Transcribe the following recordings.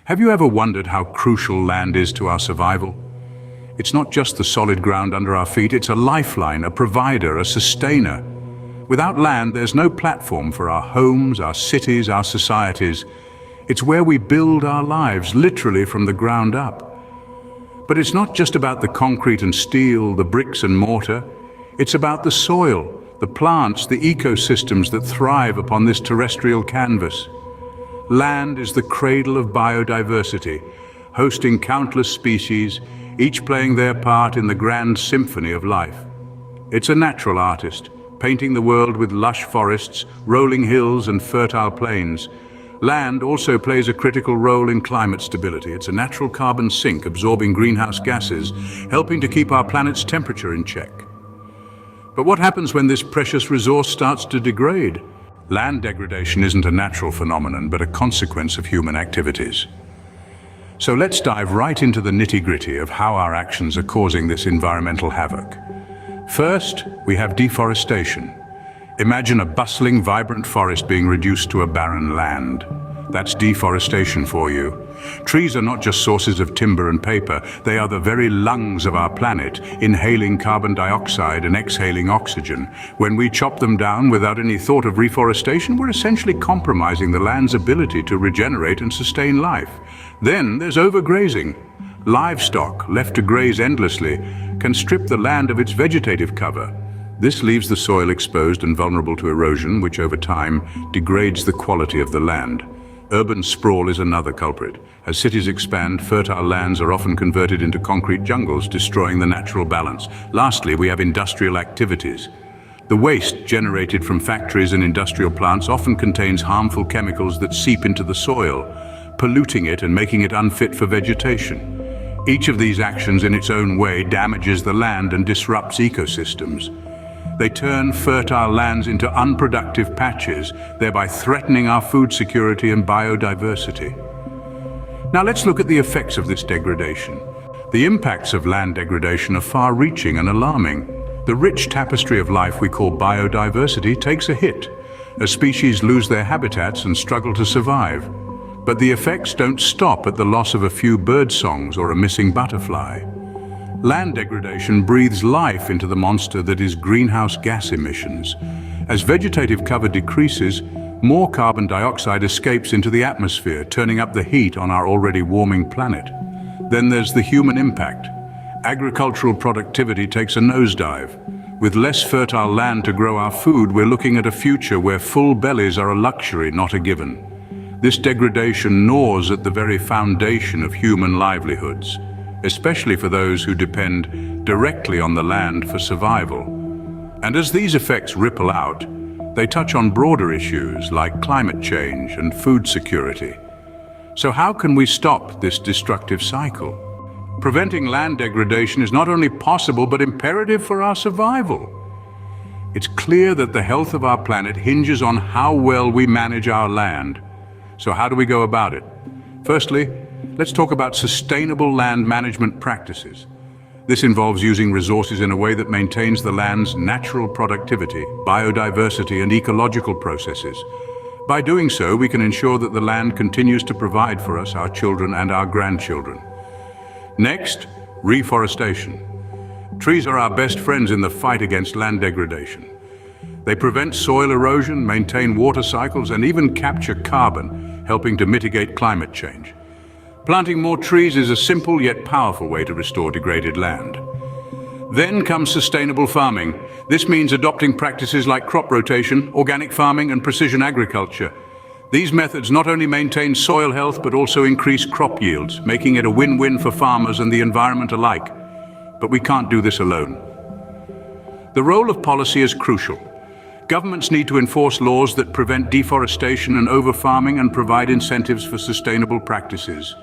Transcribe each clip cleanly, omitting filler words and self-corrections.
Have you ever wondered how crucial land is to our survival? It's not just the solid ground under our feet, it's a lifeline, a provider, a sustainer. Without land, there's no platform for our homes, our cities, our societies. It's where we build our lives, literally from the ground up. But it's not just about the concrete and steel, the bricks and mortar. It's about the soil, the plants, the ecosystems that thrive upon this terrestrial canvas. Land is the cradle of biodiversity, hosting countless species, each playing their part in the grand symphony of life. It's a natural artist, painting the world with lush forests, rolling hills and fertile plains. Land also plays a critical role in climate stability. It's a natural carbon sink, absorbing greenhouse gases, helping to keep our planet's temperature in check. But what happens when this precious resource starts to degrade? Land degradation isn't a natural phenomenon, but a consequence of human activities. So let's dive right into the nitty-gritty of how our actions are causing this environmental havoc. First, we have deforestation. Imagine a bustling, vibrant forest being reduced to a barren land. That's deforestation for you. Trees are not just sources of timber and paper, they are the very lungs of our planet, inhaling carbon dioxide and exhaling oxygen. When we chop them down without any thought of reforestation, we're essentially compromising the land's ability to regenerate and sustain life. Then there's overgrazing. Livestock, left to graze endlessly, can strip the land of its vegetative cover. This leaves the soil exposed and vulnerable to erosion, which over time degrades the quality of the land. Urban sprawl is another culprit. As cities expand, fertile lands are often converted into concrete jungles, destroying the natural balance. Lastly, we have industrial activities. The waste generated from factories and industrial plants often contains harmful chemicals that seep into the soil, polluting it and making it unfit for vegetation. Each of these actions in its own way damages the land and disrupts ecosystems. They turn fertile lands into unproductive patches, thereby threatening our food security and biodiversity. Now let's look at the effects of this degradation. The impacts of land degradation are far-reaching and alarming. The rich tapestry of life we call biodiversity takes a hit, as species lose their habitats and struggle to survive. But the effects don't stop at the loss of a few bird songs or a missing butterfly. Land degradation breathes life into the monster that is greenhouse gas emissions. As vegetative cover decreases, more carbon dioxide escapes into the atmosphere, turning up the heat on our already warming planet. Then there's the human impact. Agricultural productivity takes a nosedive. With less fertile land to grow our food, we're looking at a future where full bellies are a luxury, not a given. This degradation gnaws at the very foundation of human livelihoods, especially for those who depend directly on the land for survival. And as these effects ripple out, they touch on broader issues like climate change and food security. So how can we stop this destructive cycle? Preventing land degradation is not only possible but imperative for our survival. It's clear that the health of our planet hinges on how well we manage our land. So how do we go about it? Firstly, let's talk about sustainable land management practices. This involves using resources in a way that maintains the land's natural productivity, biodiversity, and ecological processes. By doing so, we can ensure that the land continues to provide for us, our children, and our grandchildren. Next, reforestation. Trees are our best friends in the fight against land degradation. They prevent soil erosion, maintain water cycles, and even capture carbon, helping to mitigate climate change. Planting more trees is a simple yet powerful way to restore degraded land. Then comes sustainable farming. This means adopting practices like crop rotation, organic farming, and precision agriculture. These methods not only maintain soil health but also increase crop yields, making it a win-win for farmers and the environment alike. But we can't do this alone. The role of policy is crucial. Governments need to enforce laws that prevent deforestation and over-farming and provide incentives for sustainable practices.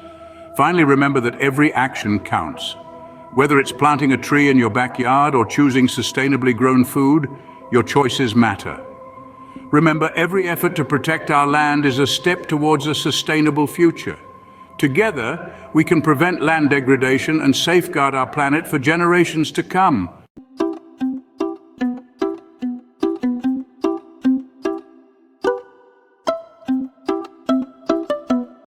Finally, remember that every action counts. Whether it's planting a tree in your backyard or choosing sustainably grown food, your choices matter. Remember, every effort to protect our land is a step towards a sustainable future. Together, we can prevent land degradation and safeguard our planet for generations to come.